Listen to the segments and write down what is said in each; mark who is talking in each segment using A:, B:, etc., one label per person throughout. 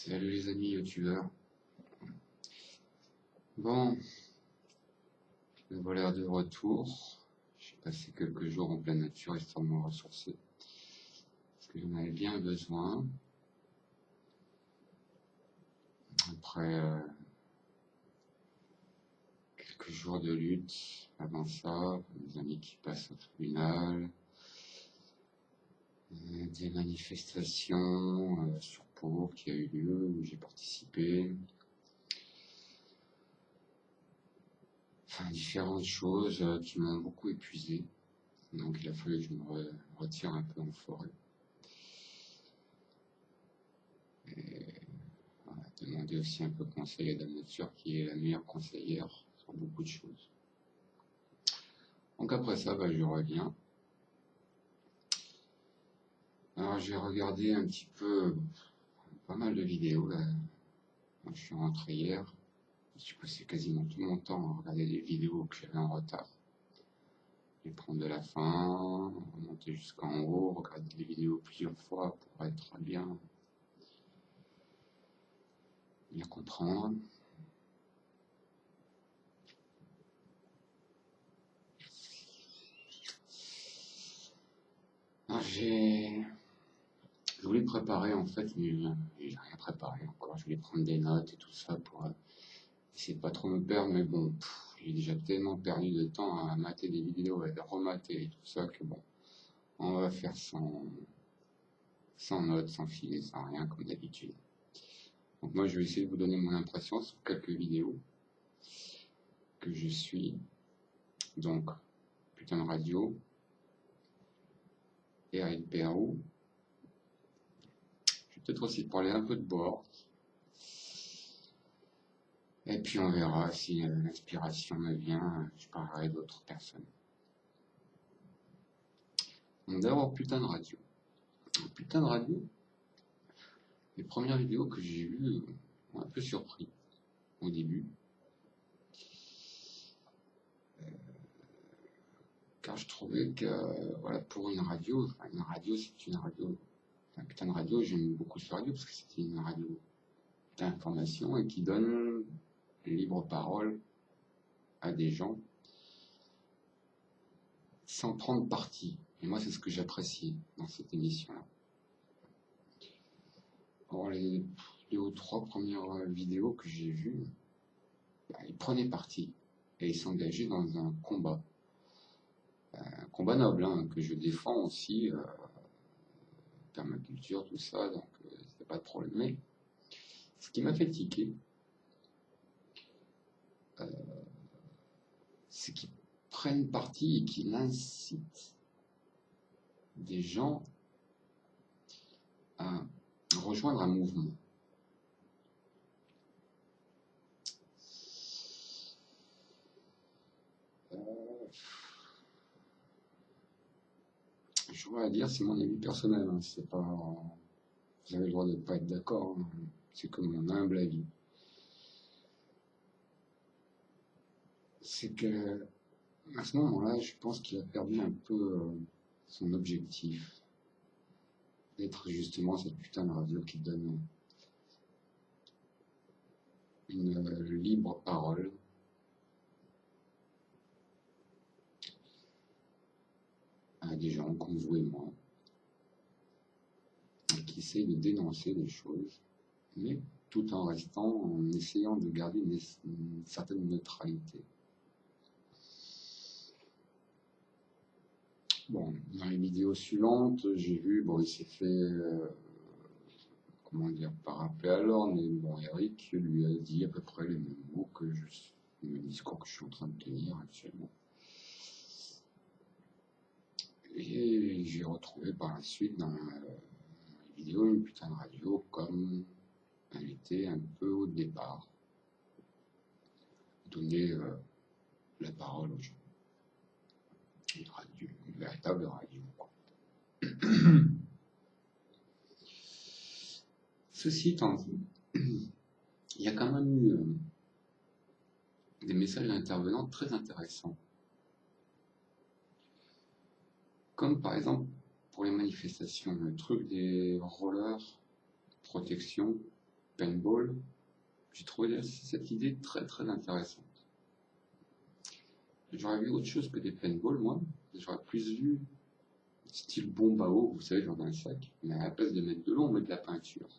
A: Salut les amis youtubeurs. Bon, me voilà de retour. J'ai passé quelques jours en pleine nature histoire de me ressourcer. Parce que j'en avais bien besoin. Après quelques jours de lutte, avant ça, des amis qui passent au tribunal, des manifestations sur Pau qui a eu lieu, où j'ai participé. Enfin, différentes choses qui m'ont beaucoup épuisé. Donc il a fallu que je me retire un peu en forêt. Et voilà, demander aussi un peu conseil à Dame Nature, qui est la meilleure conseillère sur beaucoup de choses. Donc après ça, je reviens. Alors j'ai regardé un petit peu, pas mal de vidéos là. Moi, je suis rentré hier. J'ai passé quasiment tout mon temps à regarder des vidéos que j'avais en retard. Les prendre de la fin, remonter jusqu'en haut, regarder les vidéos plusieurs fois pour être bien comprendre. Je voulais préparer en fait, mais j'ai rien préparé encore. Je voulais prendre des notes et tout ça pour essayer de pas trop me perdre, mais bon, j'ai déjà tellement perdu de temps à mater des vidéos, à remater et tout ça que bon, on va faire sans notes, sans filet, sans rien comme d'habitude. Donc moi je vais essayer de vous donner mon impression sur quelques vidéos que je suis. Donc, Putain de Radio, Eric Perrault. Je vais peut-être aussi parler un peu de bord. Et puis on verra si l'inspiration me vient, je parlerai d'autres personnes. Donc d'abord Putain de Radio. Putain de Radio, les premières vidéos que j'ai vues m'ont un peu surpris au début. Car je trouvais que, voilà, pour une radio c'est une radio, Putain de Radio, j'aime beaucoup cette radio parce que c'était une radio d'information et qui donne libre parole à des gens sans prendre parti. Et moi, c'est ce que j'apprécie dans cette émission-là. Or, les 2 ou 3 premières vidéos que j'ai vues, ils prenaient parti et ils s'engageaient dans un combat noble, que je défends aussi, permaculture, tout ça, donc c'est pas de problème. Mais ce qui m'a fait tiquer, c'est qu'ils prennent parti et qu'ils incitent des gens à rejoindre un mouvement. Je voudrais dire, c'est mon avis personnel, c'est pas, vous avez le droit de ne pas être d'accord, c'est que mon humble avis. C'est que à ce moment-là, je pense qu'il a perdu un peu son objectif d'être justement cette putain de radio qui donne une libre parole à des gens comme vous et moi, qui essayent de dénoncer des choses, mais tout en essayant de garder une certaine neutralité. Bon, dans les vidéos suivantes, j'ai vu, il s'est fait, comment dire, pas rappeler à l'ordre, mais bon, Eric lui a dit à peu près les mêmes mots que le discours que je suis en train de tenir actuellement. Et j'ai retrouvé par la suite dans les vidéos une putain de radio comme elle était un peu au départ. Donner la parole aux gens. Une radio, une véritable radio. Ceci étant dit, il y a quand même eu des messages d'intervenants très intéressants. Comme par exemple pour les manifestations, le truc des rollers, protection, paintball. J'ai trouvé cette idée très très intéressante. J'aurais vu autre chose que des paintballs, moi. J'aurais plus vu style bombe à eau, vous savez, genre dans un sac. Mais à la place de mettre de l'eau, on met de la peinture.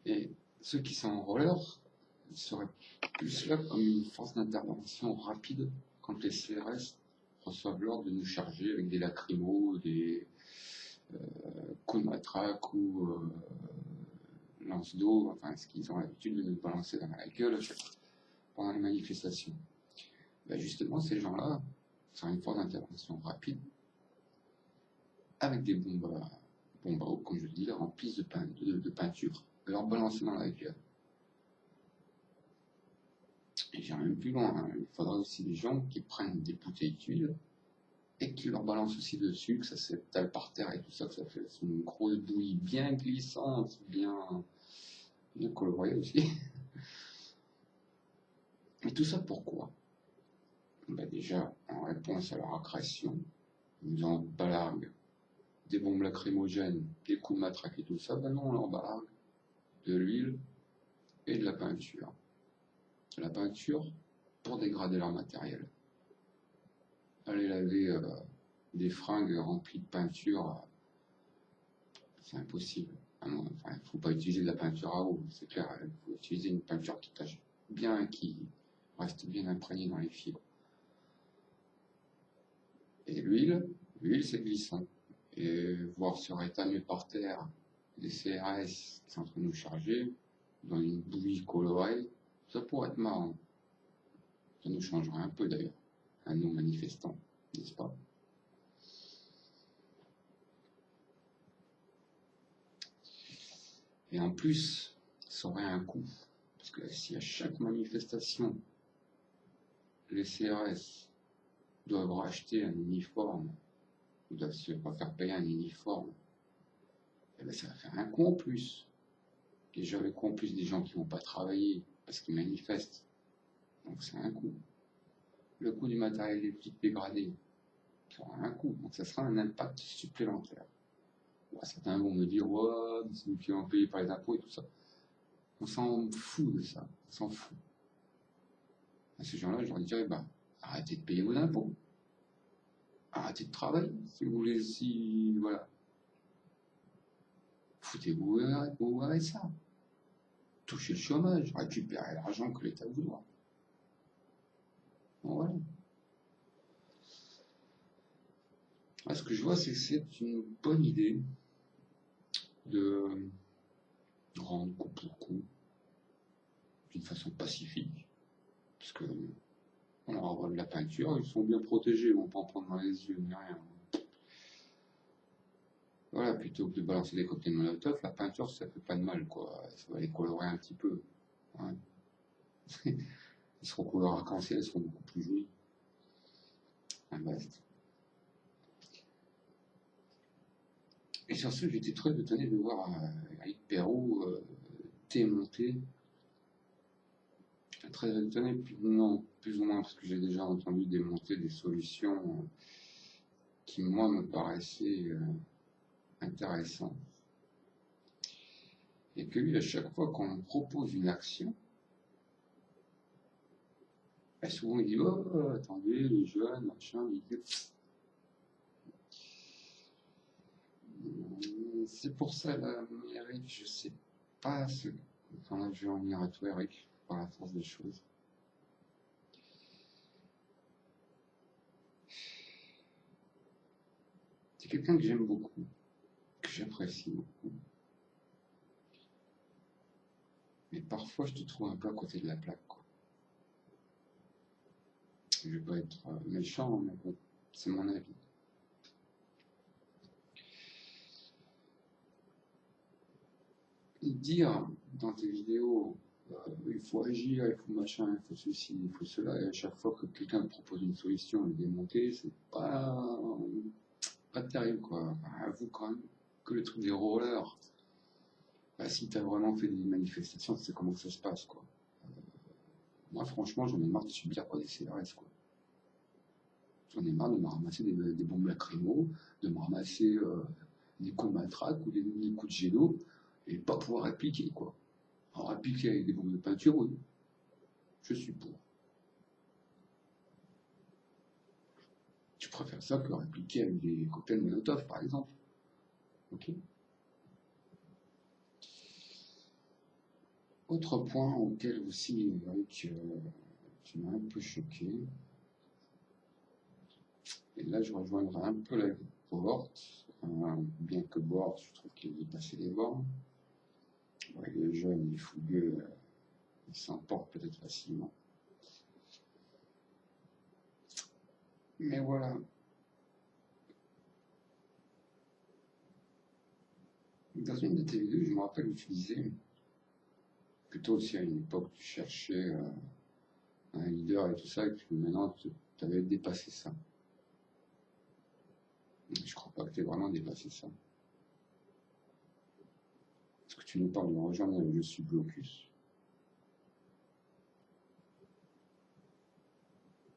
A: Et ceux qui sont en roller seraient plus là comme une force d'intervention rapide quand les CRS reçoivent l'ordre de nous charger avec des lacrymos, des coups de matraque ou lance d'eau, enfin ce qu'ils ont l'habitude de nous balancer dans la gueule pendant les manifestations. Ben justement, ces gens-là sont une force d'intervention rapide avec des bombes à eau, comme je le dis, remplies de peinture, leur balancer dans la gueule. Et j'irai même plus loin, hein. Il faudra aussi des gens qui prennent des bouteilles d'huile et qui leur balancent aussi dessus, que ça s'étale par terre et tout ça, que ça fait une grosse bouillie bien glissante, bien colorée aussi. Mais tout ça pourquoi? Ben déjà, en réponse à leur agression, ils nous en balarguent des bombes lacrymogènes, des coups de matraque et tout ça. Ben non, on leur balargue de l'huile et de la peinture. La peinture pour dégrader leur matériel. Aller laver des fringues remplies de peinture, c'est impossible. Enfin, il ne faut pas utiliser de la peinture à eau, c'est clair. Il faut utiliser une peinture qui tâche bien et qui reste bien imprégnée dans les fibres. Et l'huile c'est glissant. Et voir se rétamer par terre des CRS qui sont en train de nous charger dans une bouillie colorée, ça pourrait être marrant. Ça nous changerait un peu d'ailleurs, à nous manifestants, n'est-ce pas? Et en plus, ça aurait un coût. Parce que si à chaque manifestation, les CRS doivent racheter un uniforme, ou doivent se faire payer un uniforme, et bien ça va faire un coût en plus. Déjà le coût en plus des gens qui ne vont pas travailler parce qu'ils manifestent. Donc c'est un coût. Le coût du matériel électrique dégradé, ça aura un coût. Donc ça sera un impact supplémentaire. Bon, certains vont me dire, ouais, c'est nous qui allons payer par les impôts et tout ça. On s'en fout de ça. On s'en fout. À ces gens-là, je leur dirais, bah, arrêtez de payer vos impôts. Arrêtez de travailler. Si vous voulez, voilà. Foutez-vous au RSA. Touchez le chômage. Récupérez l'argent que l'État vous doit. Bon, voilà. Là, ce que je vois, c'est que c'est une bonne idée de rendre coup pour coup d'une façon pacifique. Parce que on leur envoie de la peinture, ils sont bien protégés, ils vont pas en prendre dans les yeux ni rien. Voilà, plutôt que de balancer des cocktails Molotov, la peinture ça fait pas de mal, quoi. Ça va les colorer un petit peu. Ouais. Ils seront couleurs arc-en-ciel, ils seront beaucoup plus jolis. Un basta. Et sur ce, j'étais très étonné de voir Eric Perrault démonter. Très étonné, non, plus ou moins, parce que j'ai déjà entendu démonter des solutions qui, moi, me paraissaient intéressantes. Et que lui, à chaque fois qu'on propose une action, souvent il dit, oh, attendez, les jeunes, machin, c'est pour ça, là, Eric, je sais pas ce... Enfin, là, je vais en venir à toi, Eric, par la force des choses. C'est quelqu'un que j'aime beaucoup, que j'apprécie beaucoup. Mais parfois, je te trouve un peu à côté de la plaque, quoi. Je vais pas être méchant, mais bon, c'est mon avis. Dire dans tes vidéos, il faut agir, il faut machin, il faut ceci, il faut cela, et à chaque fois que quelqu'un te propose une solution, le démonter, c'est pas terrible, quoi. Enfin, avoue quand même que le truc des rollers, bah, si t'as vraiment fait des manifestations, tu sais comment ça se passe, quoi. Moi, franchement, j'en ai marre de subir par des CRS, quoi. J'en ai marre de me ramasser des bombes lacrymo, de me ramasser des coups de matraque ou des coups de gélo et pas pouvoir appliquer, quoi. Alors, appliquer avec des bombes de peinture, oui, je suis pour. Je préfère ça que répliquer avec des cocktails Molotov, par exemple. Ok. Autre point auquel aussi, qui m'a un peu choqué, et là je rejoindrai un peu la Bort, bien que Bort, je trouve qu'il est passé les bornes. Ouais, il est jeune, il est fougueux, il s'emporte peut-être facilement. Mais voilà. Dans une de tes vidéos, je me rappelle où tu disais, plutôt aussi à une époque, tu cherchais un leader et tout ça, et puis maintenant tu avais dépassé ça. Je crois pas que tu aies vraiment dépassé ça. Est-ce que tu nous parles de rejoindre Je suis Blocus?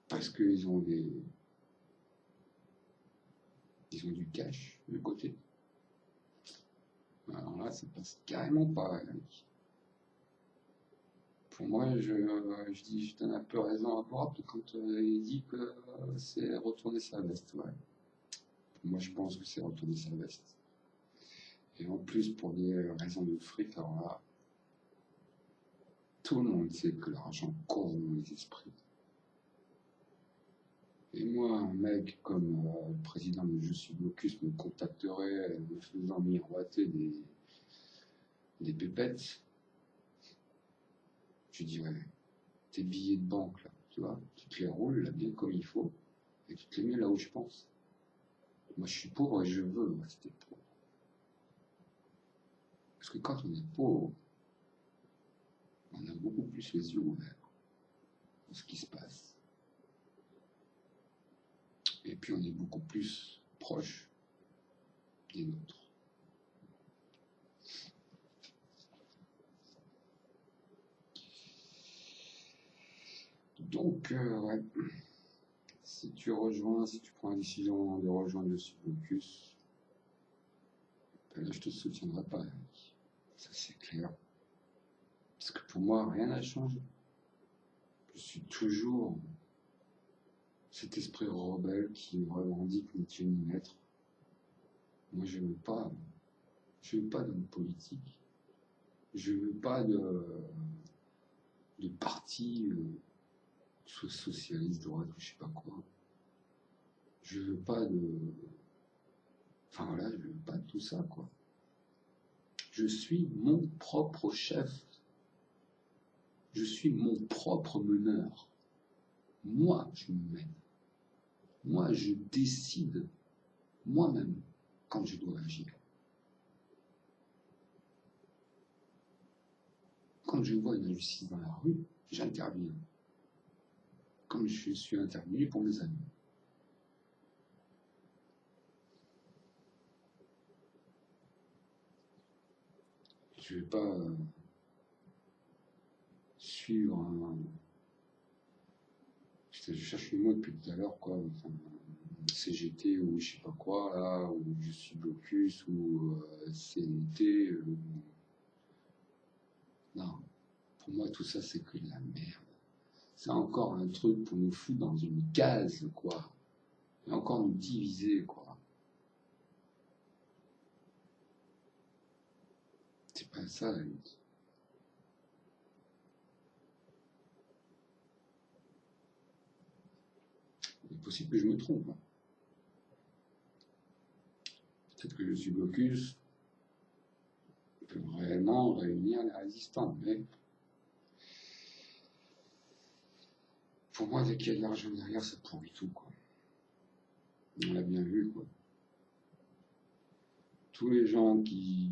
A: Parce qu'ils ont ils ont du cash de côté. Alors là, ça passe carrément pas. Pour moi, je donne un peu raison à Bob quand il dit que c'est retourner sa veste. Ouais. Moi, je pense que c'est retourner sa veste. Et en plus, pour des raisons de fric, alors là, tout le monde sait que l'argent court dans les esprits. Et moi, un mec comme le président de Je suis Blocus me contacterait me faisant miroiter des pépettes, je dirais, tes billets de banque, là, tu vois, tu te les roules là bien comme il faut, et tu te les mets là où je pense. Moi, je suis pauvre et je veux rester pauvre. Parce que quand on est pauvre, on a beaucoup plus les yeux ouverts pour ce qui se passe. Et puis on est beaucoup plus proche des nôtres. Donc, ouais, si tu prends la décision de rejoindre le Sublocus, ben là, je te soutiendrai pas, Eric. Ça, c'est clair. Parce que pour moi, rien n'a changé. Je suis toujours cet esprit rebelle qui revendique ni Dieu ni maître. Moi, je veux pas d'homme politique. Je veux pas de parti socialiste, droite, ou je sais pas quoi. Je veux pas enfin voilà, je veux pas de tout ça, quoi. Je suis mon propre chef. Je suis mon propre meneur. Moi, je me mène. Moi, je décide moi-même quand je dois agir. Quand je vois une injustice dans la rue, j'interviens. Comme je suis intervenu pour mes amis. Je ne vais pas suivre un... Je cherche le mot depuis tout à l'heure, quoi. Enfin, CGT ou je sais pas quoi, là, ou Je suis Blocus, ou CNT. Non, pour moi, tout ça, c'est que de la merde. C'est encore un truc pour nous foutre dans une case, quoi. Et encore nous diviser, quoi. C'est pas ça, la lutte. Il est possible que je me trompe. Hein. Peut-être que Je suis Blocus peut réellement réunir les résistants, mais pour moi, dès qu'il y a de l'argent derrière, ça pourrit tout, quoi. On l'a bien vu, quoi. Tous les gens qui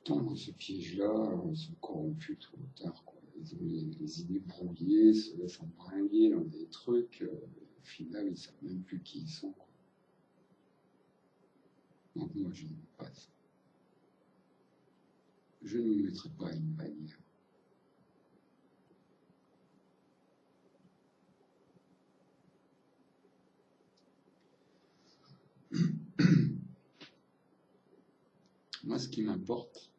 A: tombent dans ce piège-là sont corrompus tôt ou tard, quoi. Ils ont les idées brouillées, se laissent embringuer dans des trucs, au final, ils ne savent même plus qui ils sont, quoi. Donc moi, je n'aime pas ça. Je ne me mettrai pas à une bannière. Moi, ce qui m'importe,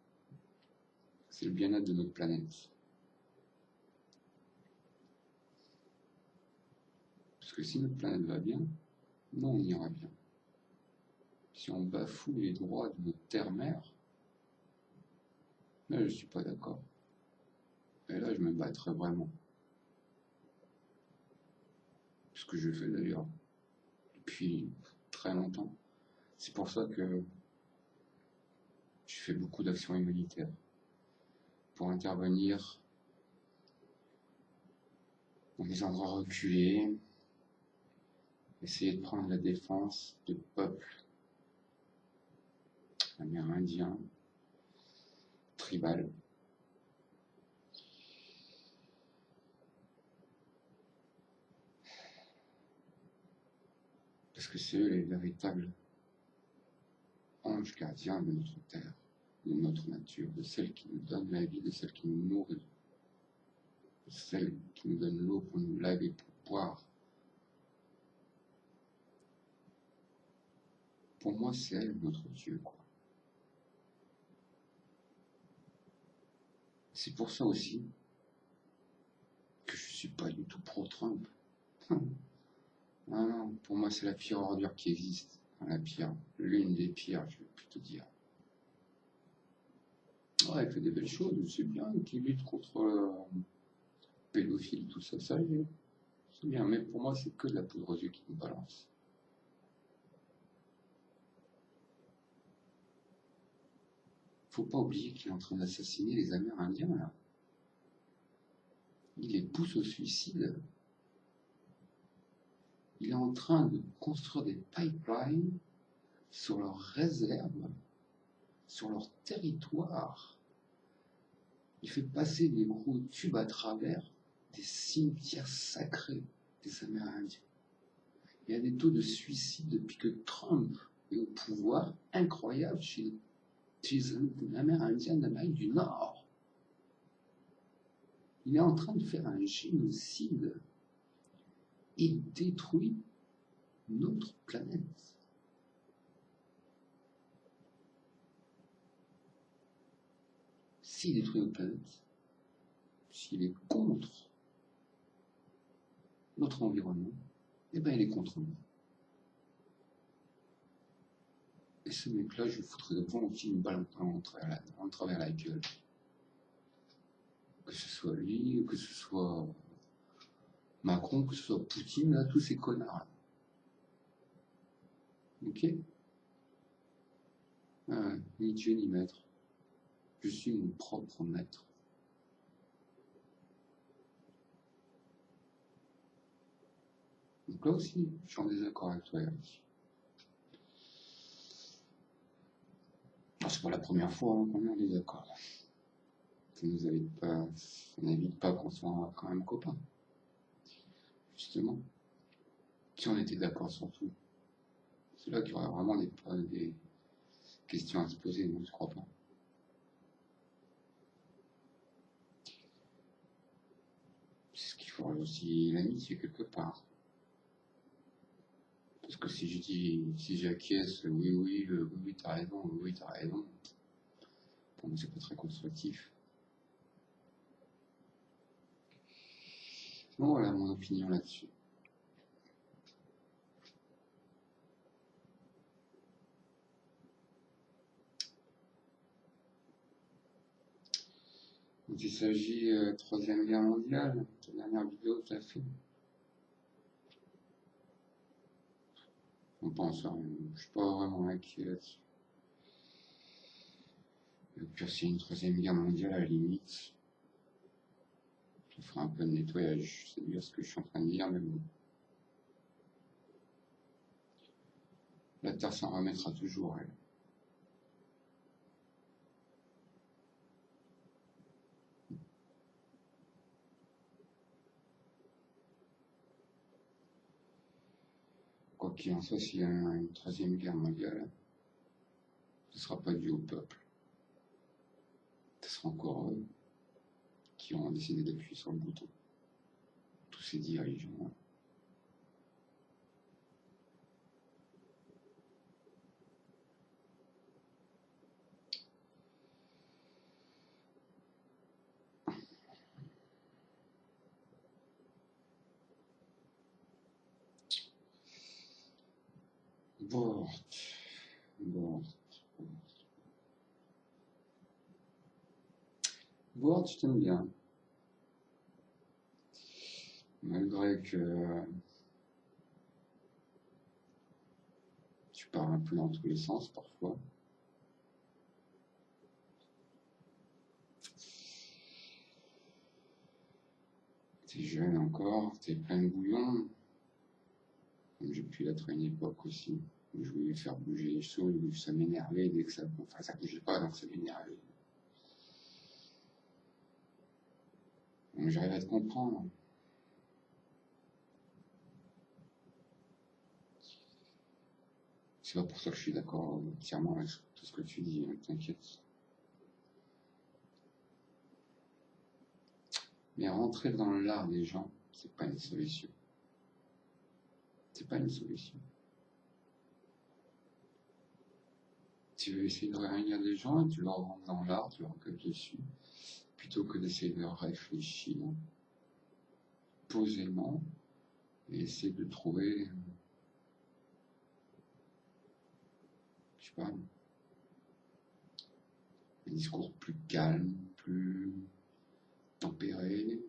A: c'est le bien-être de notre planète. Parce que si notre planète va bien, nous, on ira bien. Si on bafoue les droits de notre terre-mère, là, je ne suis pas d'accord. Et là, je me battrai vraiment. Ce que je fais d'ailleurs depuis très longtemps. C'est pour ça que je fais beaucoup d'actions humanitaires. Pour intervenir dans des endroits reculés, essayer de prendre la défense de peuples amérindiens, tribal. Parce que c'est eux les véritables anges gardiens de notre terre, de notre nature, de celle qui nous donne la vie, de celle qui nous nourrit, de celle qui nous donne l'eau pour nous laver, pour boire. Pour moi, c'est elle, notre Dieu, quoi. C'est pour ça aussi que je suis pas du tout pro-Trump. Non, pour moi, c'est la pire ordure qui existe. La pire, l'une des pires, je vais plus te dire. Ouais, il fait des belles choses, c'est bien, qui lutte contre pédophile, tout ça, c'est bien. Mais pour moi, c'est que de la poudre aux yeux qui nous balance. Faut pas oublier qu'il est en train d'assassiner les Amérindiens, là. Il les pousse au suicide. Il est en train de construire des pipelines sur leurs réserves, sur leur territoire. Il fait passer des gros tubes à travers des cimetières sacrés des Amérindiens. Il y a des taux de suicide depuis que Trump est au pouvoir incroyables chez les Amérindiens d'Amérique du Nord. Il est en train de faire un génocide et détruit notre planète. S'il détruit notre planète, s'il est contre notre environnement, eh bien il est contre nous. Et ce mec-là, je lui foutrais de volontiers une balle en travers la gueule. Que ce soit lui, que ce soit Macron, que ce soit Poutine, là, tous ces connards. Ok? Ni Dieu ni maître. Je suis mon propre maître. Donc là aussi, je suis en désaccord avec toi, Eric. C'est pas la première fois qu'on est en désaccord. Ça n'évite pas qu'on soit quand même copains. Justement. Si on était d'accord sur tout, c'est là qu'il y aurait vraiment des questions à se poser, non, je crois pas. C'est ce qu'il faudrait aussi l'amitié quelque part. Parce que si j'acquiesce, oui, t'as raison, pour moi c'est pas très constructif. Bon, voilà mon opinion là-dessus. Quand il s'agit de Troisième Guerre mondiale, la dernière vidéo que tu as fait, on pense à rien. Je suis pas vraiment inquiet là-dessus. Et puis s'il y a une Troisième Guerre mondiale, à la limite, je ferai un peu de nettoyage. C'est bien ce que je suis en train de dire, mais bon. La Terre s'en remettra toujours, elle. Quoi qu'il en soit, s'il y a une Troisième Guerre mondiale, ce ne sera pas dû au peuple. Ce sera encore eux qui auront décidé d'appuyer sur le bouton. Tous ces dirigeants. Bon, bon, bon, tu t'aimes bien. Malgré que tu pars un peu dans tous les sens parfois. T'es jeune encore, t'es plein de bouillon. Comme j'ai pu l'être à une époque aussi. Où je voulais faire bouger les choses, où ça m'énervait dès que ça. Enfin, ça bougeait pas, donc ça m'énervait. Donc j'arrive à te comprendre. C'est pas pour ça que je suis d'accord entièrement avec tout ce que tu dis, hein, t'inquiète. Mais rentrer dans l'art des gens, c'est pas une solution. C'est pas une solution. Tu veux essayer de réunir des gens et tu leur rentres dans l'art, tu leur gueules dessus, plutôt que d'essayer de réfléchir posément et essayer de trouver, je sais pas, un discours plus calme, plus tempéré.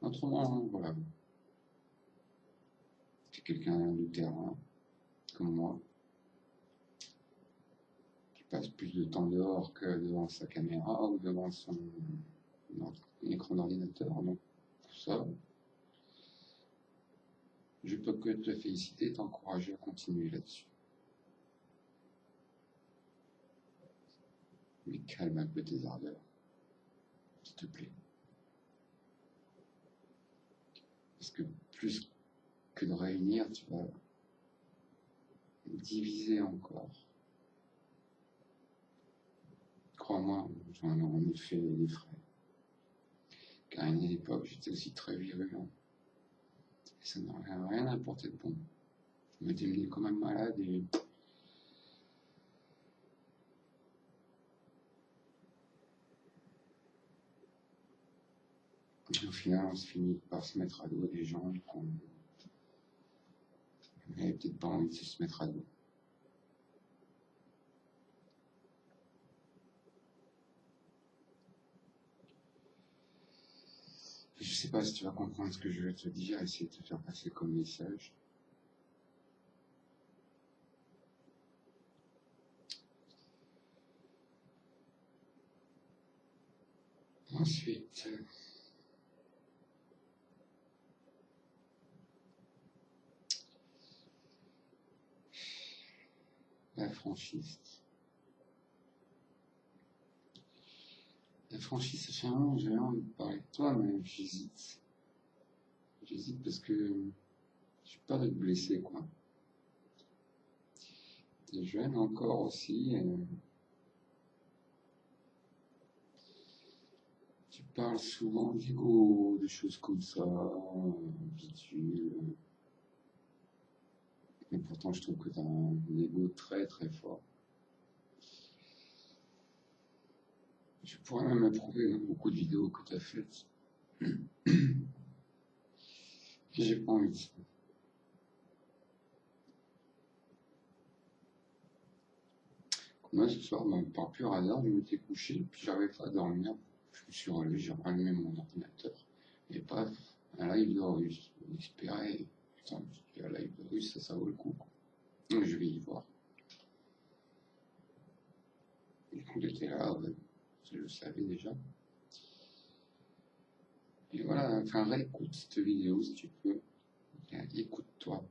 A: Autrement, voilà, c'est quelqu'un du terrain, comme moi, qui passe plus de temps dehors que devant sa caméra ou devant son écran d'ordinateur. Donc, pour ça, je peux que te féliciter et t'encourager à continuer là-dessus. Mais calme un peu tes ardeurs, s'il te plaît. Parce que plus que de réunir, tu vas diviser encore. Crois-moi, j'en ai fait les frais. Car à une époque, j'étais aussi très virulent. Et ça n'a rien apporté de bon. Je m'étais mené comme un malade et au final, on se finit par se mettre à dos des gens qu'on n'avait peut-être pas envie de se mettre à dos. Je sais pas si tu vas comprendre ce que je vais te dire, essayer de te faire passer comme message. Ensuite, la franchise. La franchise, ça fait un moment que j'avais envie de parler de toi, mais j'hésite. J'hésite parce que j'ai peur de te blesser, quoi. T'es jeune encore aussi, et tu parles souvent d'ego, de choses comme ça, bidule. Mais pourtant, je trouve que t'as un ego très très fort. Je pourrais même approuver beaucoup de vidéos que tu as faites. Et j'ai pas envie de ça. Moi, ce soir, par pur hasard, je m'étais couché, puis j'arrivais pas à dormir. Je me suis relevé, j'ai rallumé mon ordinateur. Et paf, un live de russe. J'espérais, putain, un live de russe, ça vaut le coup. Donc, je vais y voir. Du coup, il était là, ouais, je le savais déjà. Et voilà, enfin, réécoute cette vidéo si tu peux. Écoute-toi.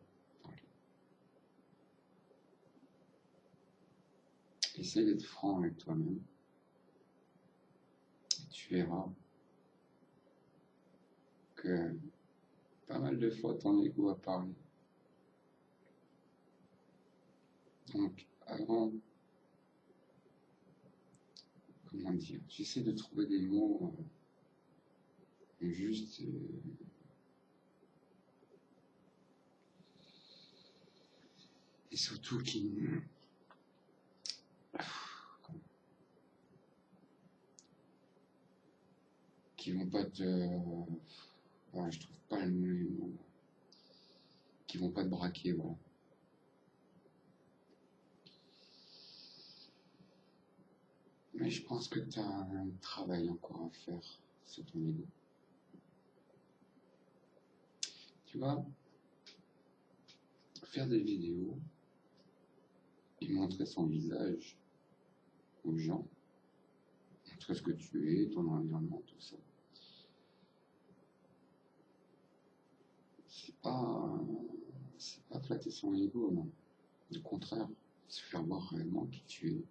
A: Essaye d'être franc avec toi-même. Et tu verras que pas mal de fois ton ego a parlé. Donc, avant, comment dire, j'essaie de trouver des mots justes et surtout qui vont pas te... je trouve pas le mot, qui vont pas te braquer, voilà. Mais je pense que tu as un travail encore à faire sur ton ego. Tu vois, faire des vidéos et montrer son visage aux gens, montrer ce que tu es, ton environnement, tout ça. C'est pas flatter son ego, non. Au contraire, c'est faire voir réellement qui tu es,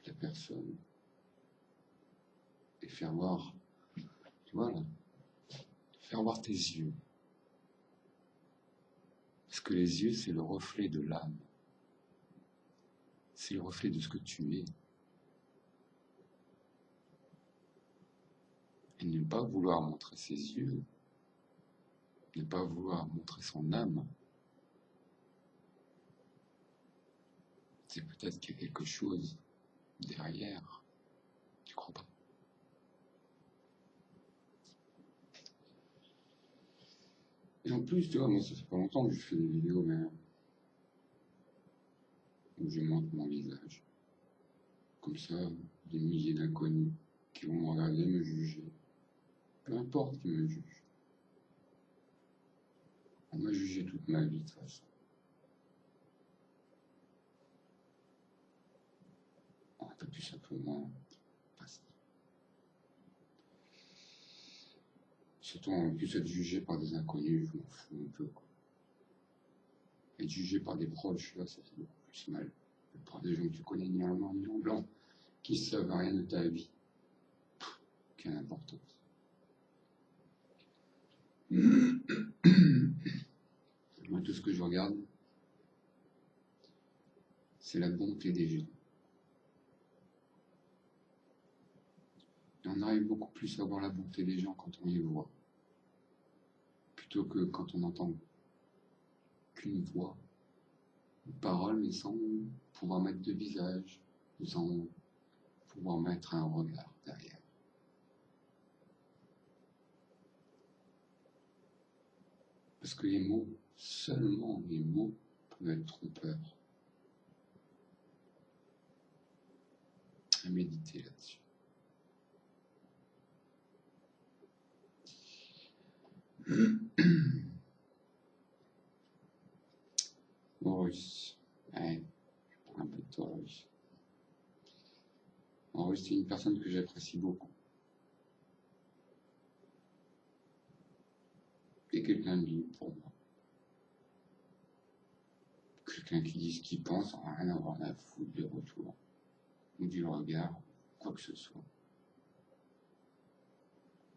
A: la personne. Et faire voir, tu vois là, faire voir tes yeux. Parce que les yeux, c'est le reflet de l'âme. C'est le reflet de ce que tu es. Et ne pas vouloir montrer ses yeux, ne pas vouloir montrer son âme, c'est peut-être qu'il y a quelque chose derrière. Tu crois pas? Et en plus, tu vois, moi, ça fait pas longtemps que je fais des vidéos, mais où je montre mon visage. Comme ça, des milliers d'inconnus qui vont me regarder, me juger. Peu importe qui me juge. On m'a jugé toute ma vie, de toute façon. Un peu plus, un peu moins. Surtout, en plus, être jugé par des inconnus, je m'en fous un peu, quoi. Être jugé par des proches, là, ça fait beaucoup plus mal. Par des gens que tu connais ni en noir ni en blanc, qui savent rien de ta vie. Quelle importance. Moi, tout ce que je regarde, c'est la bonté des gens. Et on arrive beaucoup plus à voir la bonté des gens quand on les voit, plutôt que quand on n'entend qu'une voix, une parole, mais sans pouvoir mettre de visage, sans pouvoir mettre un regard derrière. Parce que les mots, seulement les mots, peuvent être trompeurs. À méditer là-dessus. Maurice, ouais, je parle un peu de toi, Maurice. Maurice, c'est une personne que j'apprécie beaucoup. Et quelqu'un de libre pour moi. Quelqu'un qui dit ce qu'il pense sans rien avoir à foutre de retour, ou du regard, quoi que ce soit.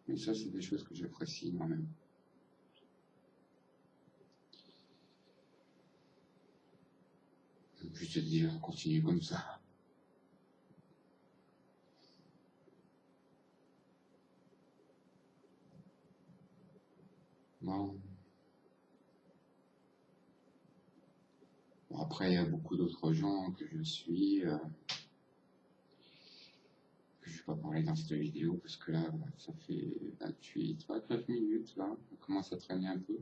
A: Mais ça, c'est des choses que j'apprécie moi-même. Je vais te dire, continue comme ça. Bon. Bon, après, il y a beaucoup d'autres gens que je suis, que je ne vais pas parler dans cette vidéo, parce que là, ça fait 29 minutes, là, on commence à traîner un peu.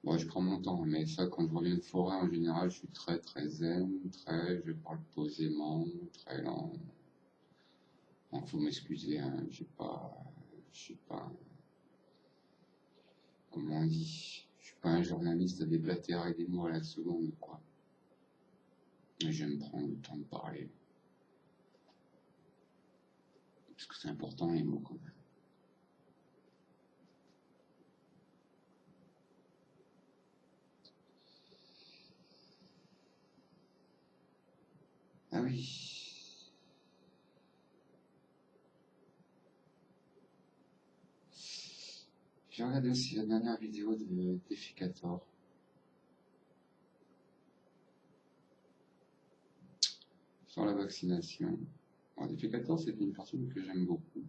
A: Bon, je prends mon temps, mais ça, quand je reviens de forêt, en général, je suis très très zen, je parle posément, très lent. Bon, faut m'excuser, hein, je suis pas, comment on dit, je suis pas un journaliste à déblatérer des mots à la seconde, quoi. Et j'aime prendre le temps de parler. Parce que c'est important, les mots, quand même. Ah oui. J'ai regardé aussi la dernière vidéo de Déficator. Sur la vaccination. Alors, Déficator, c'est une personne que j'aime beaucoup.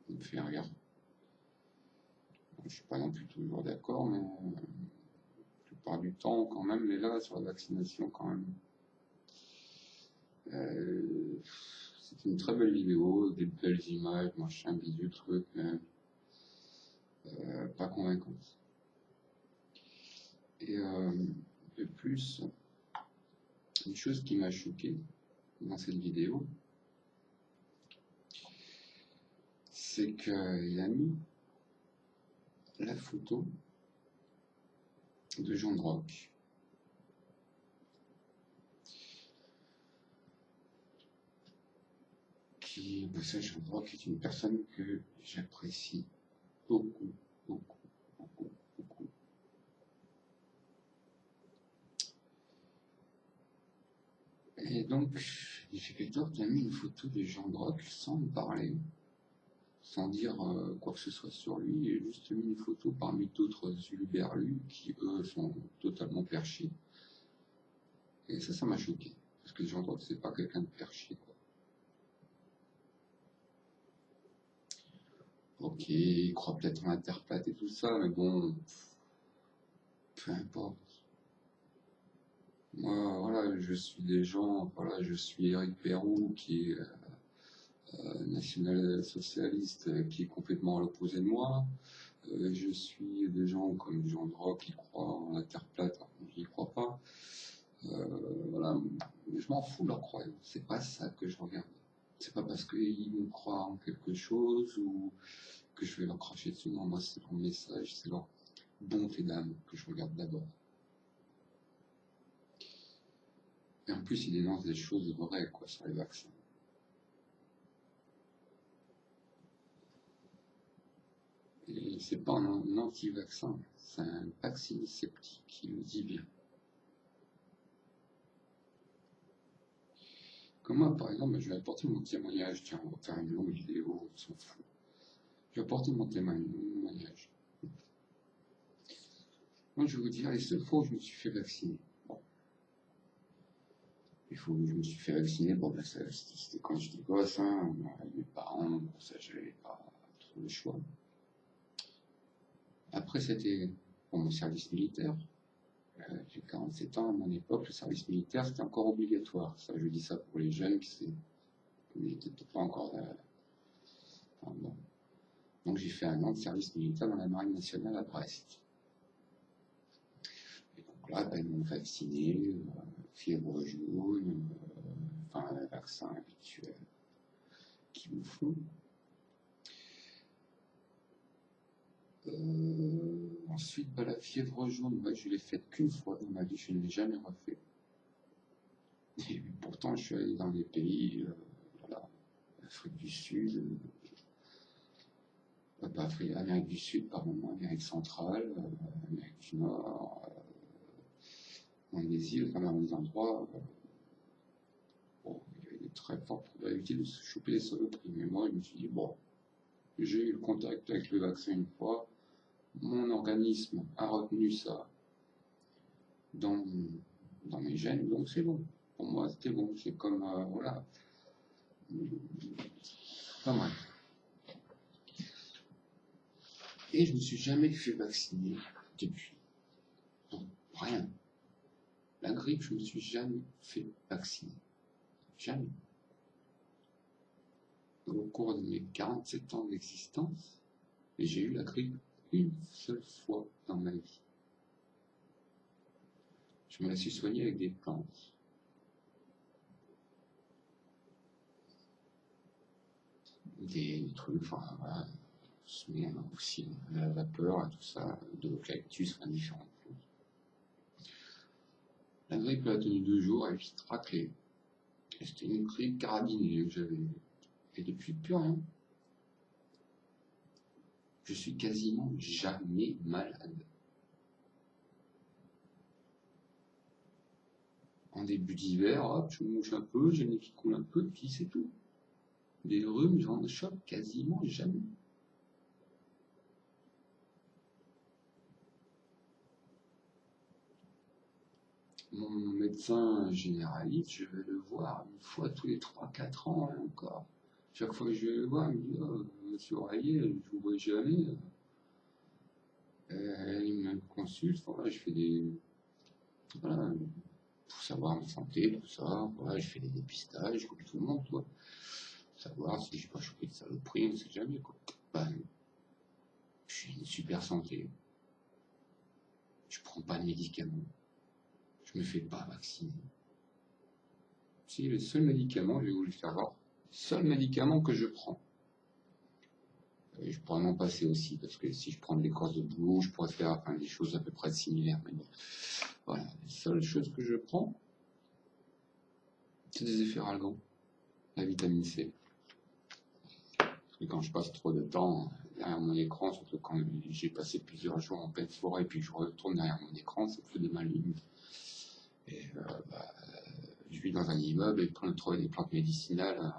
A: Il me fait rire. Je suis pas non plus toujours d'accord, mais la plupart du temps quand même, mais là, sur la vaccination quand même. C'est une très belle vidéo, des belles images, machin, bidule, truc, pas convaincante. Et de plus, une chose qui m'a choqué dans cette vidéo, c'est qu'il a mis la photo de Jean Rock. Jean Rock est une personne que j'apprécie beaucoup, beaucoup, beaucoup, beaucoup. Et donc, j'ai quelqu'un qui a mis une photo de Jean Rock sans me parler, sans dire quoi que ce soit sur lui, et juste mis une photo parmi d'autres huluberlus qui, eux, sont totalement perchés. Et ça m'a choqué, parce que Jean Rock, c'est pas quelqu'un de perché, quoi. Ok, il croit peut-être en Interplate et tout ça, mais bon, peu importe. Moi, voilà, je suis des gens, voilà, je suis Éric Perroux, qui est national-socialiste, qui est complètement à l'opposé de moi. Je suis des gens comme Jean Rock qui croient en Interplate, je n'y crois pas. Voilà, je m'en fous de leur croyance, c'est pas ça que je regarde. C'est pas parce qu'ils croient en quelque chose ou que je vais leur cracher dessus. Non, moi, c'est leur message, c'est leur bonté d'âme que je regarde d'abord. Et en plus, ils dénoncent des choses vraies, quoi, sur les vaccins. Et c'est pas un anti-vaccin, c'est un vaccin sceptique qui le dit bien. Comme moi, par exemple, je vais apporter mon témoignage. Tiens, on va faire une longue vidéo, on s'en fout. Je vais apporter mon témoignage. Moi, je vais vous dire les seules fois où je me suis fait vacciner. Bon. Les fois où je me suis fait vacciner, bon, ben, c'était quand j'étais gosse, hein, mes parents, bon, ça, j'avais pas trop le choix. Après, c'était pour mon service militaire. J'ai 47 ans, à mon époque, le service militaire, c'était encore obligatoire. Ça, je dis ça pour les jeunes qui n'étaient peut-être pas encore... enfin, bon. Donc j'ai fait un an de service militaire dans la Marine nationale à Brest. Et donc là, ben, ils m'ont vacciné, fièvre jaune, enfin, un vaccin habituel qu'ils me font. Ensuite, ben, la fièvre jaune, ben, je l'ai faite qu'une fois dans ma vie, je ne l'ai jamais refait. Et pourtant, je suis allé dans des pays, voilà, Afrique du Sud, pas Afrique, Amérique du Sud, pardon, Amérique centrale, Amérique du Nord, dans des îles, enfin dans des endroits, bon, il y avait de très fortes probabilités de se choper des saloperies. Mais moi, je me suis dit, bon, j'ai eu le contact avec le vaccin une fois, mon organisme a retenu ça dans mes gènes, donc c'est bon. Pour moi, c'était bon. C'est comme, voilà. Pas mal. Et je me suis jamais fait vacciner depuis. Donc, rien. La grippe, je me suis jamais fait vacciner. Jamais. Au cours de mes 47 ans d'existence, j'ai eu la grippe une seule fois dans ma vie. Je me la suis soignée avec des plantes. Des trucs, enfin, voilà, se met aussi à la vapeur, à tout ça, de l'eucalyptus, enfin, différentes choses. La grippe a tenu 2 jours, et puis raclée. Et c'était une grippe carabinée que j'avais eue. Et depuis, plus rien. Je suis quasiment jamais malade. En début d'hiver, hop, je mouche un peu, j'ai le nez qui coule un peu, puis c'est tout. Des rhumes, j'en chope quasiment jamais. Mon médecin généraliste, je vais le voir une fois tous les 3-4 ans, hein, encore. Chaque fois que je vais le voir, il me dit, oh, monsieur Raillet, je ne vous vois jamais. Il me consulte, voilà, je fais des... Voilà, pour savoir ma santé, tout ça, voilà, je fais des dépistages, comme tout le monde, quoi. savoir si j'ai pas chopé de saloperie, on sait jamais, quoi. Ben, j'ai une super santé, je prends pas de médicaments, je me fais pas vacciner. C'est le seul médicament, je vais vous le faire voir, le seul médicament que je prends. Et je pourrais m'en passer aussi, parce que si je prends des courses de boulot, je pourrais faire des choses à peu près similaires. Mais bon, voilà, la seule chose que je prends, c'est des efferalgans, la vitamine C. Parce que quand je passe trop de temps derrière mon écran, surtout quand j'ai passé plusieurs jours en pleine forêt, et puis je retourne derrière mon écran, ça me fait des mal lunes. Et je vis dans un immeuble et pour trouver des plantes médicinales,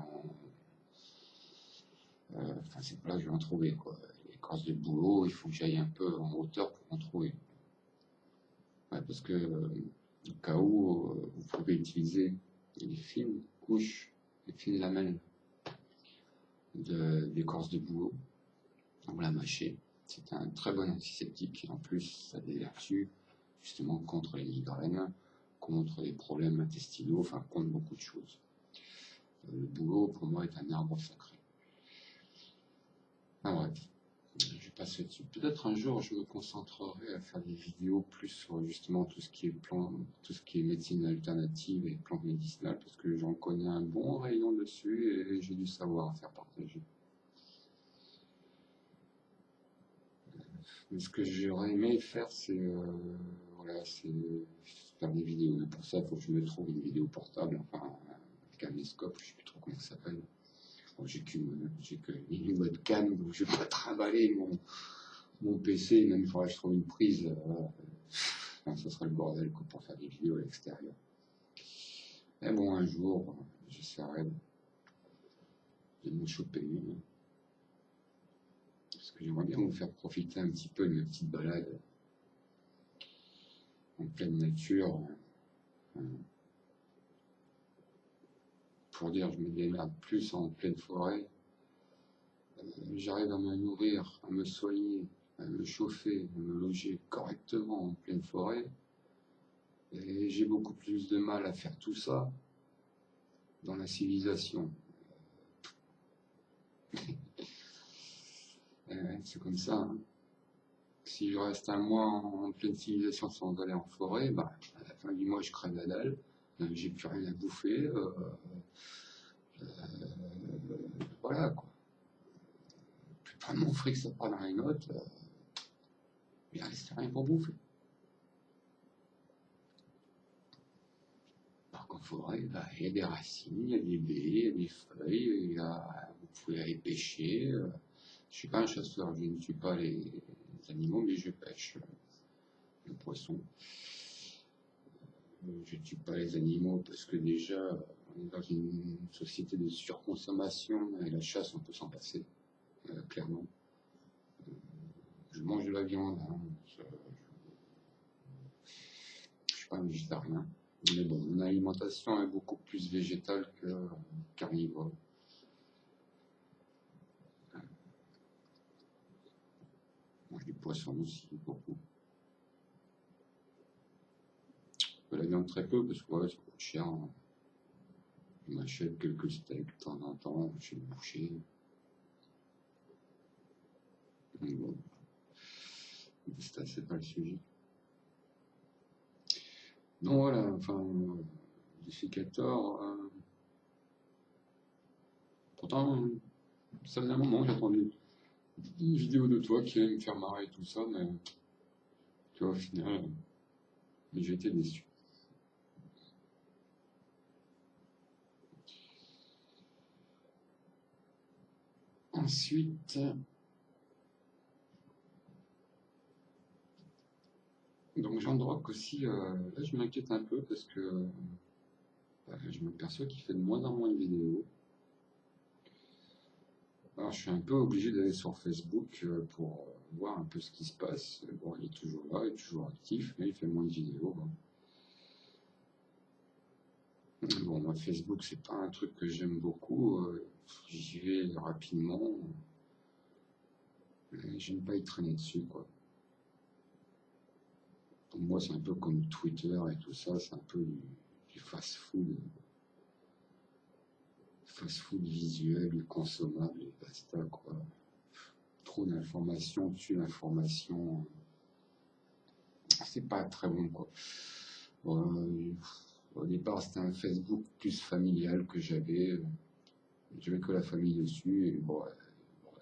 A: c'est pas là que je vais en trouver, quoi. Les courses de boulot, il faut que j'aille un peu en hauteur pour en trouver. Ouais, parce que au cas où, vous pouvez utiliser les fines couches, les fines lamelles d'écorce de bouleau. Vous la mâchez. C'est un très bon antiseptique. En plus, ça a des vertus justement contre les migraines, contre les problèmes intestinaux, enfin contre beaucoup de choses. Le bouleau, pour moi, est un arbre sacré. Bref, je passe là-dessus. Peut-être un jour, je me concentrerai à faire des vidéos plus sur justement tout ce qui est médecine alternative et plantes médicinales, parce que j'en connais un bon rayon dessus et j'ai du savoir à faire partager. Mais ce que j'aurais aimé faire, c'est faire des vidéos. Mais pour ça, il faut que je me trouve une vidéo portable, enfin un caméscope, je ne sais plus trop comment ça s'appelle. Bon, j'ai qu'une webcam, donc je ne vais pas trimballer mon PC, même il faudrait que je trouve une prise. Enfin, ce serait le bordel pour faire des vidéos à l'extérieur. Mais bon, un jour, j'essaierai de m'en choper une. Parce que j'aimerais bien vous faire profiter un petit peu de ma petite balade en pleine nature. Pour dire, je me démerde plus en pleine forêt. J'arrive à me nourrir, à me soigner, à me chauffer, à me loger correctement en pleine forêt. Et j'ai beaucoup plus de mal à faire tout ça dans la civilisation. C'est comme ça. Hein. Si je reste un mois en pleine civilisation sans aller en forêt, à la fin du mois, je crève la dalle. J'ai plus rien à bouffer. Voilà, quoi. Plus pas mon fric, ça part dans les notes. Il reste rien pour bouffer. Alors qu'en forêt, il y a des racines, il y a des baies, il y a des feuilles, vous pouvez aller pêcher. Je ne suis pas un chasseur, je ne tue pas les animaux, mais je pêche le poisson. Je ne tue pas les animaux parce que déjà, on est dans une société de surconsommation et la chasse, on peut s'en passer, clairement. Je mange de la viande, hein, je ne suis pas un végétarien. Mais bon, mon alimentation est beaucoup plus végétale que carnivore. Je mange du poisson aussi, beaucoup. De la viande très peu, parce que ça coûte cher. Hein. Je m'achète quelques steaks de temps en temps chez le boucher. Donc bon, c'est pas le sujet. Donc voilà, enfin, Dificator. Pourtant, ça faisait un moment, j'ai attendu une vidéo de toi qui allait me faire marrer et tout ça, mais tu vois, au final, j'ai été déçu. Ensuite, donc Jean Drock aussi, là je m'inquiète un peu parce que je m'aperçois qu'il fait de moins en moins de vidéos. Alors je suis un peu obligé d'aller sur Facebook pour voir un peu ce qui se passe. Bon, il est toujours là, il est toujours actif, mais il fait moins de vidéos. Hein. Bon, moi, Facebook, c'est pas un truc que j'aime beaucoup. J'y vais rapidement. J'aime pas y traîner dessus, quoi. Pour moi, c'est un peu comme Twitter et tout ça, c'est un peu du fast-food. fast-food visuel, consommable, et basta, quoi. Trop d'informations, tue l'information. C'est pas très bon, quoi. Bon, au départ, c'était un Facebook plus familial que j'avais. J'avais que la famille dessus, et bon,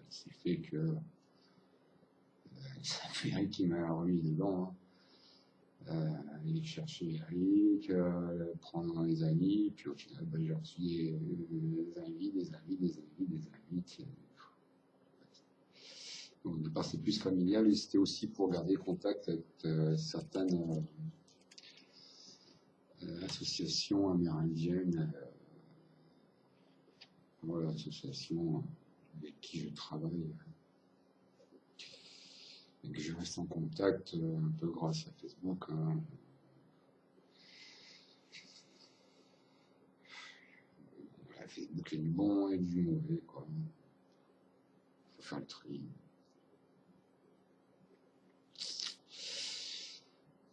A: c'est fait que ça fait Eric qui m'a remis dedans. Aller chercher Eric, prendre les amis, puis au final, j'ai reçu des invites. Donc, au départ, c'est plus familial et c'était aussi pour garder contact avec certaines associations amérindiennes, voilà, associations avec qui je travaille et que je reste en contact un peu grâce à Facebook. Voilà, Facebook, il y a du bon et du mauvais, quoi. Faut faire le tri.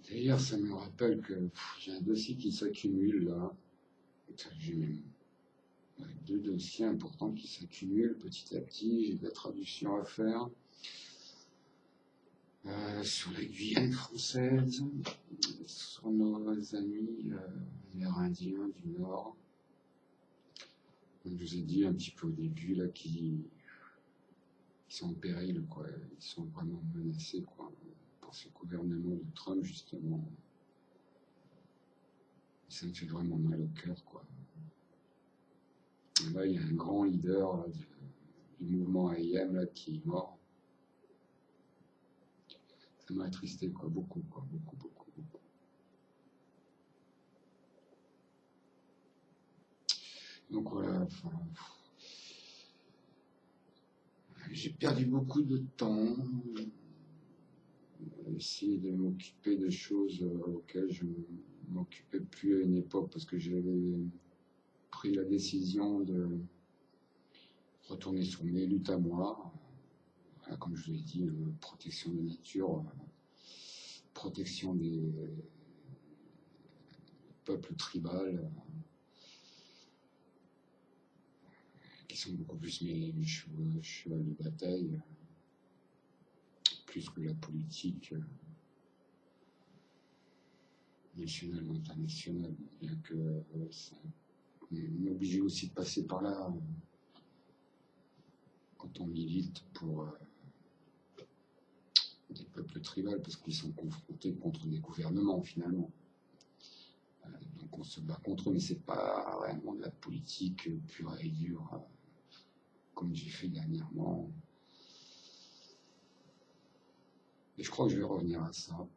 A: D'ailleurs, ça me rappelle que j'ai un dossier qui s'accumule là. J'ai même 2 dossiers importants qui s'accumulent petit à petit. J'ai de la traduction à faire sur la Guyane française, sur nos amis amérindiens du Nord. Comme je vous ai dit un petit peu au début, là, qui sont en péril, quoi. Ils sont vraiment menacés, quoi, par ce gouvernement de Trump, justement. Ça me fait vraiment mal au cœur, quoi. Et là, il y a un grand leader là, du mouvement AIM là, qui est mort. Ça m'a attristé, quoi, beaucoup, quoi, beaucoup. Donc voilà, enfin, j'ai perdu beaucoup de temps à essayer de m'occuper de choses auxquelles je ne m'occupais plus à une époque parce que j'avais pris la décision de retourner sur mes luttes à moi. Voilà, comme je vous l'ai dit, protection de la nature, protection des peuples tribaux, qui sont beaucoup plus mes chevaux de bataille, plus que la politique nationale ou internationale, bien que ça m'est obligé aussi de passer par là quand on milite pour des peuples tribaux, parce qu'ils sont confrontés contre des gouvernements finalement. Donc on se bat contre eux, mais c'est pas vraiment de la politique pure et dure, comme j'ai fait dernièrement. Et je crois que je vais revenir à ça.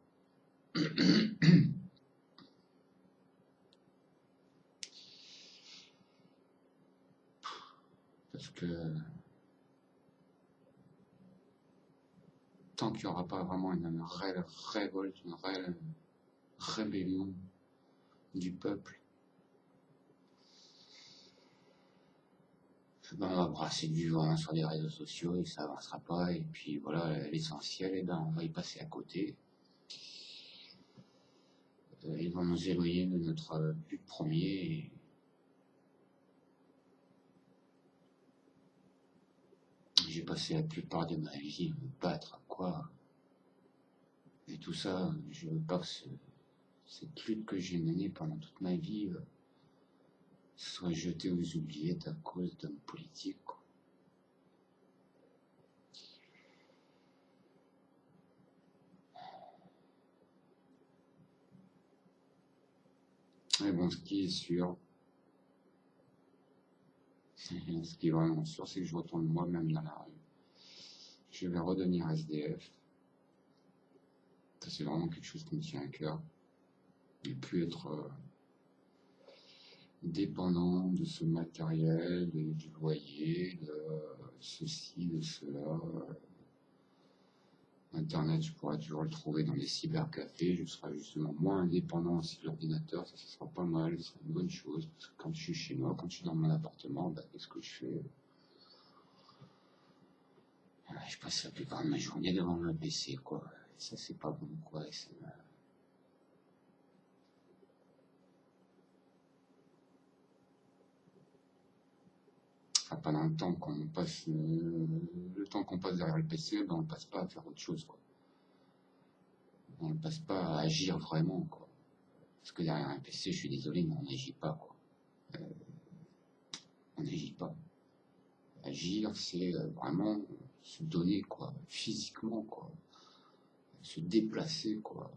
A: Parce que tant qu'il n'y aura pas vraiment une réelle révolte, une réelle rébellion du peuple, ben on va brasser du vent sur les réseaux sociaux et ça avancera pas. Et puis voilà, l'essentiel, et ben on va y passer à côté. Ils vont nous éloigner de notre but premier. Et j'ai passé la plupart de ma vie à me battre, quoi. Et tout ça, je veux pas que cette lutte que j'ai menée pendant toute ma vie soit jetée aux oubliettes à cause d'hommes politiques, quoi. Mais bon, ce qui est sûr, ce qui est vraiment sûr, c'est que je retourne moi-même dans la rue. Je vais redevenir SDF. Ça, c'est vraiment quelque chose qui me tient à cœur. Ne plus être dépendant de ce matériel, du loyer, de ceci, de cela. Internet, je pourrais toujours le trouver dans les cybercafés. Je serai justement moins indépendant aussi de l'ordinateur. Ça sera pas mal, ce sera une bonne chose. Parce que quand je suis chez moi, quand je suis dans mon appartement, qu'est-ce que je fais? Je passe la plupart de ma journée devant mon PC, quoi. Ça, c'est pas bon, quoi. pas dans le temps. Quand on passe, le temps qu'on passe derrière le PC, ben, on ne passe pas à faire autre chose, quoi. On ne passe pas à agir vraiment, quoi. Parce que derrière un PC, je suis désolé, mais on n'agit pas, quoi. On n'agit pas. Agir, c'est vraiment se donner, quoi, physiquement, quoi. Se déplacer, quoi.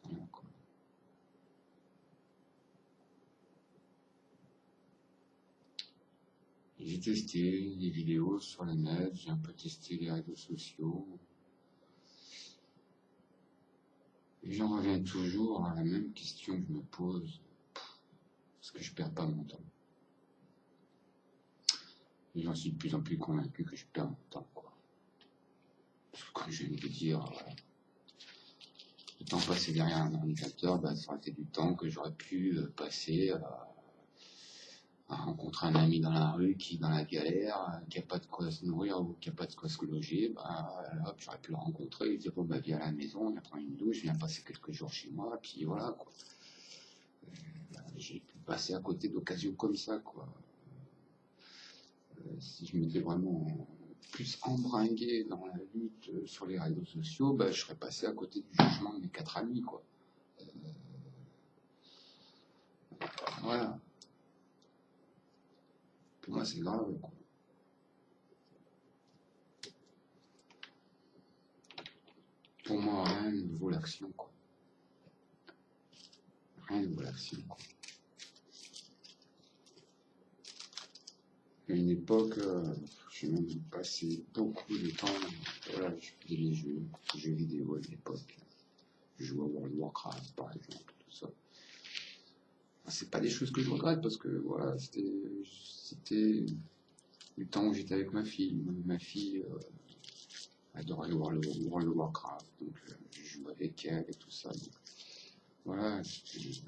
A: Voilà, quoi. J'ai testé des vidéos sur le net, j'ai un peu testé les réseaux sociaux. Et j'en reviens toujours à la même question que je me pose. Est-ce que je perds pas mon temps? Et j'en suis de plus en plus convaincu que je perds mon temps, quoi. Parce que comme je viens de le dire, le temps passé derrière un ordinateur, bah, ça aurait fait du temps que j'aurais pu passer à rencontrer un ami dans la rue qui est dans la galère, qui n'a pas de quoi se nourrir ou qui n'a pas de quoi se loger, bah, hop, j'aurais pu le rencontrer, lui dire bon bah viens à la maison, viens prendre une douche, viens passer quelques jours chez moi, puis voilà, quoi. J'ai pu passer à côté d'occasions comme ça, quoi. Si je m'étais vraiment plus embringué dans la lutte sur les réseaux sociaux, bah, je serais passé à côté du jugement de mes 4 amis, quoi. Voilà. Pour moi, c'est grave, quoi. Pour moi, rien ne vaut l'action, quoi. Rien ne vaut l'action, quoi. À une époque, j'ai même passé beaucoup de temps, voilà, je faisais les jeux vidéo à l'époque. Je jouais à World of Warcraft, par exemple, tout ça. C'est pas des choses que je regrette parce que voilà, c'était du temps où j'étais avec ma fille. Ma fille adorait World of Warcraft, donc je jouais avec elle et tout ça. Donc, voilà, c'était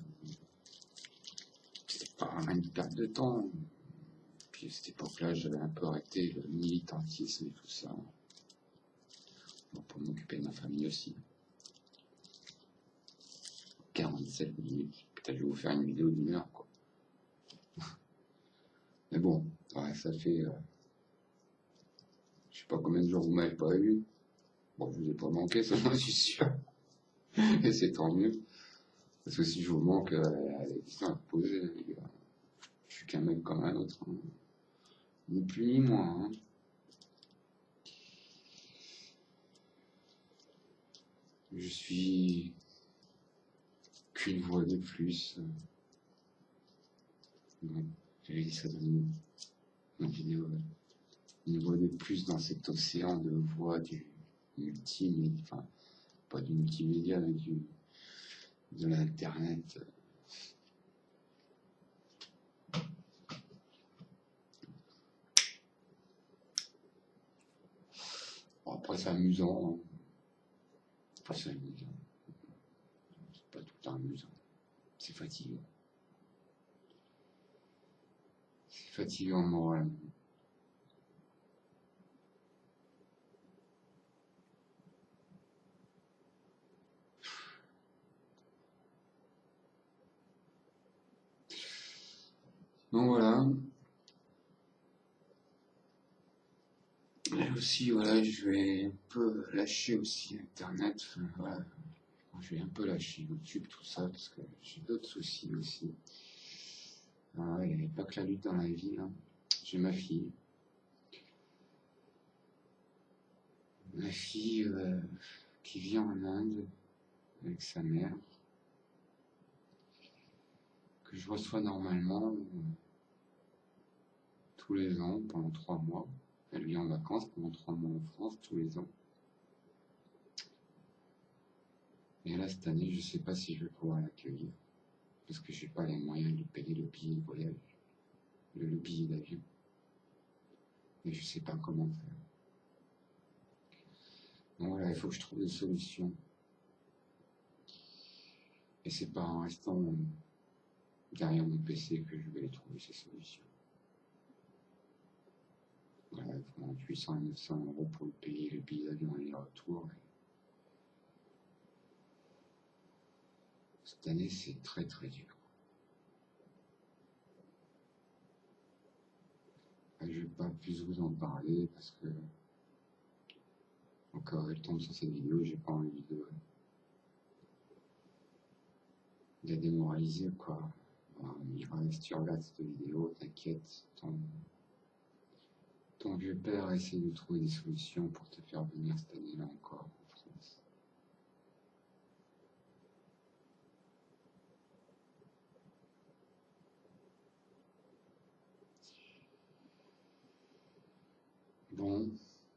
A: pas vraiment une perte de temps. Puis à cette époque-là, j'avais un peu arrêté le militantisme et tout ça. Bon, pour m'occuper de ma famille aussi. 47 minutes. Peut-être je vais vous faire une vidéo d'1 heure, quoi. Mais bon, ouais, ça fait. Je sais pas combien de jours vous m'avez pas eu. Bon, je vous ai pas manqué, ça, je suis sûr. Et c'est tant mieux. Parce que si je vous manque, les questions à vous poser, les gars. Je suis qu'un mec comme un autre. Hein. Ni plus ni moins. Hein. Je suis qu'une voix de plus. J'avais dit ça dans une vidéo. Une voix de plus dans cet océan de voix du multimédia. Enfin, pas du multimédia, mais de l'internet. Bon, après, c'est amusant. Hein. Après, c'est amusant. C'est pas tout le temps amusant. C'est fatigant. C'est fatigant moralement. Donc voilà. Et aussi, voilà, je vais un peu lâcher aussi Internet. Enfin, voilà. Je vais un peu lâcher YouTube, tout ça, parce que j'ai d'autres soucis aussi. Ah, il n'y a pas que la lutte dans la vie. Hein. J'ai ma fille. Ma fille qui vit en Inde avec sa mère, que je reçois normalement tous les ans pendant 3 mois. Elle vit en vacances pendant 3 mois en France tous les ans. Et là, cette année, je ne sais pas si je vais pouvoir l'accueillir. Parce que je n'ai pas les moyens de payer le billet de voyage, le billet d'avion. Et je ne sais pas comment faire. Donc voilà, il faut que je trouve des solutions. Et c'est pas en restant derrière mon PC que je vais les trouver, ces solutions. Voilà, il faut 800 à 900 € pour payer le billet d'avion aller-retour. Cette année, c'est très très dur. je vais pas plus vous en parler parce que encore elle tombe sur cette vidéo, j'ai pas envie de la démoraliser quoi. Mira, si tu regardes cette vidéo, t'inquiète, ton vieux père essaie de trouver des solutions pour te faire venir cette année-là encore en France. Bon,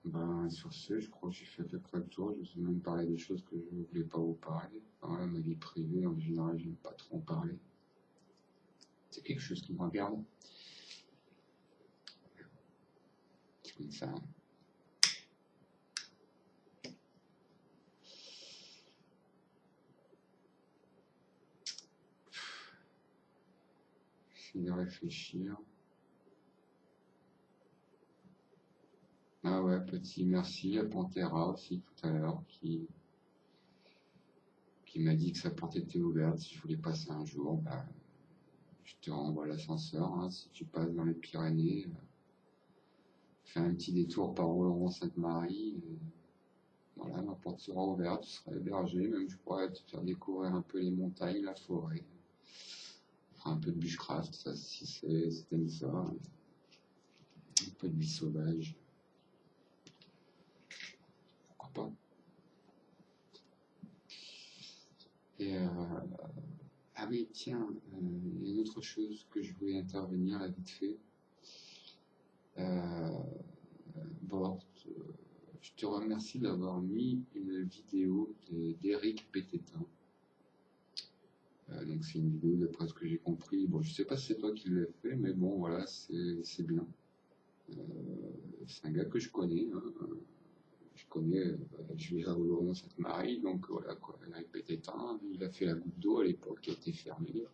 A: ben sur ce, je crois que j'ai fait à peu près le tour. Je vais même parler des choses que je ne voulais pas vous parler. Voilà, ma vie privée, en général, je n'aime pas trop en parler. C'est quelque chose qui me regarde. C'est comme ça. J'essaie de réfléchir. Ah ouais, petit merci à Pantera aussi tout à l'heure qui m'a dit que sa porte était ouverte. Si je voulais passer un jour, bah, je te renvoie l'ascenseur. Hein, si tu passes dans les Pyrénées, fais un petit détour par Oloron-Sainte-Marie. Voilà, ma porte sera ouverte, tu seras hébergé, même je pourrais te faire découvrir un peu les montagnes, la forêt. On fera un peu de bushcraft, ça, si t'aimes ça. Un peu de vie sauvage. Pourquoi pas. Et ah oui, tiens, il y a une autre chose que je voulais intervenir là vite fait. Bort, je te remercie d'avoir mis une vidéo d'Éric Pététin. Donc c'est une vidéo d'après ce que j'ai compris. Bon, je sais pas si c'est toi qui l'as fait, mais bon, voilà, c'est bien. C'est un gars que je connais. Hein. Je connais, je vais à Oloron-Sainte-Marie, donc voilà quoi. Eric Pététin, il a fait la goutte d'eau à l'époque qui a été fermée.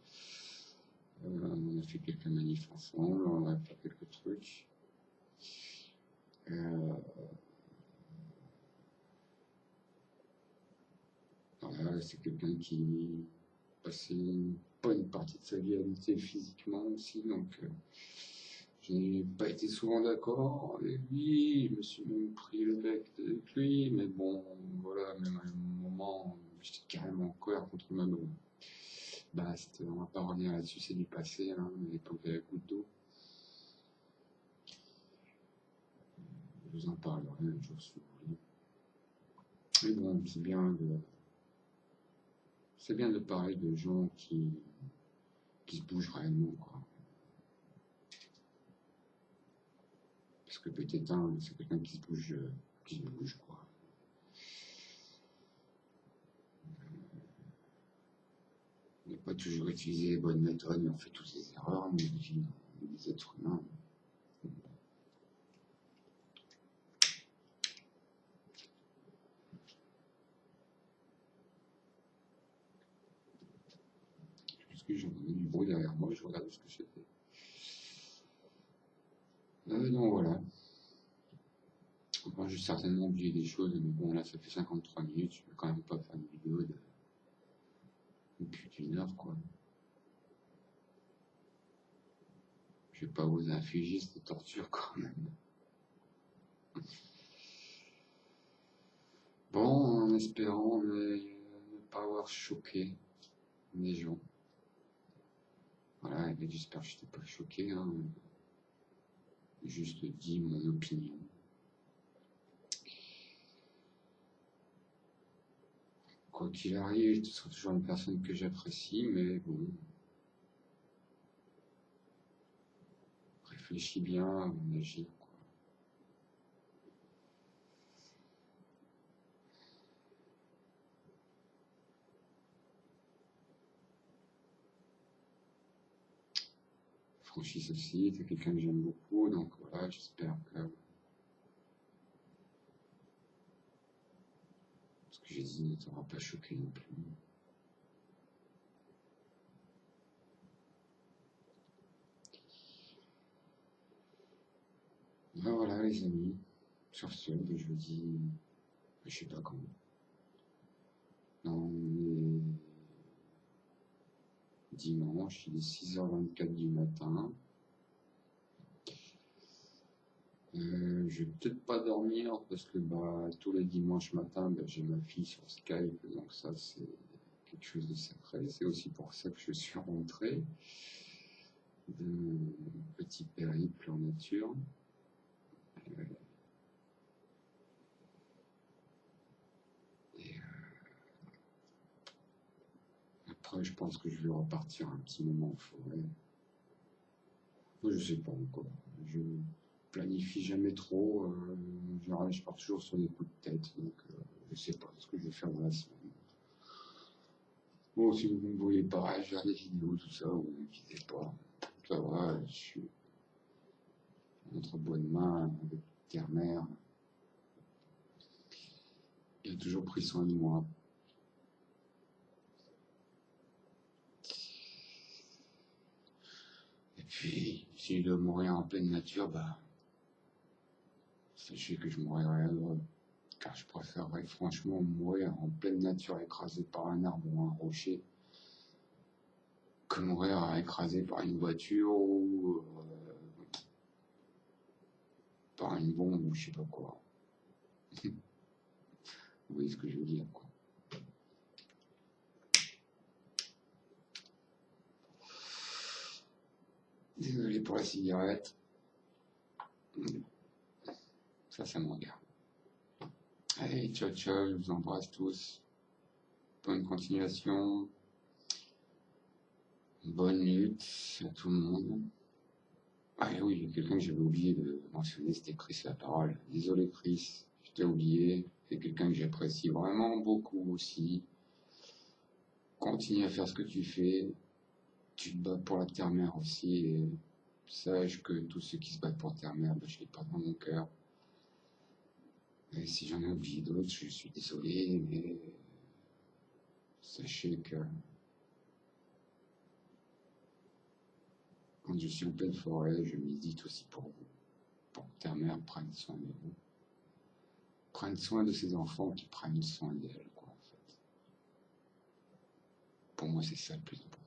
A: On a fait quelques manifs ensemble, on a fait quelques trucs. Voilà, c'est quelqu'un qui passait pas une partie de sa vie à lutter physiquement aussi, donc je n'ai pas été souvent d'accord avec lui, je me suis même pris le bec avec lui, mais bon, voilà, même à un moment, j'étais carrément en colère contre moi-même. Bah, on va pas revenir là-dessus, c'est du passé, hein, l'époque de la goutte d'eau. Je vous en parlerai un jour si vous voulez. Mais bon, c'est bien de parler de gens qui se bougent réellement, quoi. Parce que peut-être c'est quelqu'un qui se bouge, quoi. On n'a pas toujours utilisé les bonnes méthodes, mais on fait toutes les erreurs, on est des êtres humains. Parce que j'entendais du bruit derrière moi, je regarde ce que c'était. Donc voilà. Enfin, j'ai certainement oublié des choses, mais bon, là, ça fait 53 minutes, je peux quand même pas faire une vidéo de plus d'une heure, quoi. Je vais pas vous infliger cette torture quand même. Bon, en espérant ne pas avoir choqué les gens. Voilà, j'espère que je n'étais pas choqué, hein. Juste dit mon opinion. Quoi qu'il arrive, tu seras toujours une personne que j'apprécie, mais bon, réfléchis bien avant d'agir, quoi. Franchise aussi, c'est quelqu'un que j'aime beaucoup, donc voilà, j'espère que ce que j'ai dit ne t'aura pas choqué non plus. Ben voilà les amis, sur ce, je vous dis, je sais pas quand. Non, dimanche, il est 6h24 du matin. Je vais peut-être pas dormir parce que bah, tous les dimanches matin, bah, j'ai ma fille sur Skype, donc ça c'est quelque chose de sacré. C'est aussi pour ça que je suis rentré d'un petit périple en nature. Et après, je pense que je vais repartir un petit moment en forêt. Moi, je sais pas encore. Je planifie jamais trop. En général, je pars toujours sur des coups de tête, donc je sais pas ce que je vais faire dans la semaine. Bon, si vous me voyez pareil, faire des vidéos, tout ça, vous n'inquiétez pas. Ça va, je suis entre bonnes mains avec terre-mère. Il a toujours pris soin de moi. Et puis, si je dois mourir en pleine nature, bah, sachez que je mourrai heureux. Car je préférerais franchement mourir en pleine nature écrasé par un arbre ou un rocher que mourir écrasé par une voiture ou par une bombe ou je sais pas quoi. Vous voyez ce que je veux dire, quoi. Désolé pour la cigarette. Ça me regarde. Allez, ciao ciao, je vous embrasse tous. Bonne continuation. Bonne lutte à tout le monde. Ah et oui, il y a quelqu'un que j'avais oublié de mentionner, c'était Chris la parole. Désolé Chris, je t'ai oublié. C'est quelqu'un que j'apprécie vraiment beaucoup aussi. Continue à faire ce que tu fais. Tu te bats pour la terre-mère aussi. Et sache que tous ceux qui se battent pour terre-mère, bah, je les porte dans mon cœur. Et si j'en ai oublié d'autres, je suis désolé, mais sachez que quand je suis en pleine forêt, je médite aussi pour vous. Pour que terre-mère prenne soin de vous. Prenne soin de ses enfants qui prennent soin d'elle, quoi, en fait. Pour moi, c'est ça le plus important.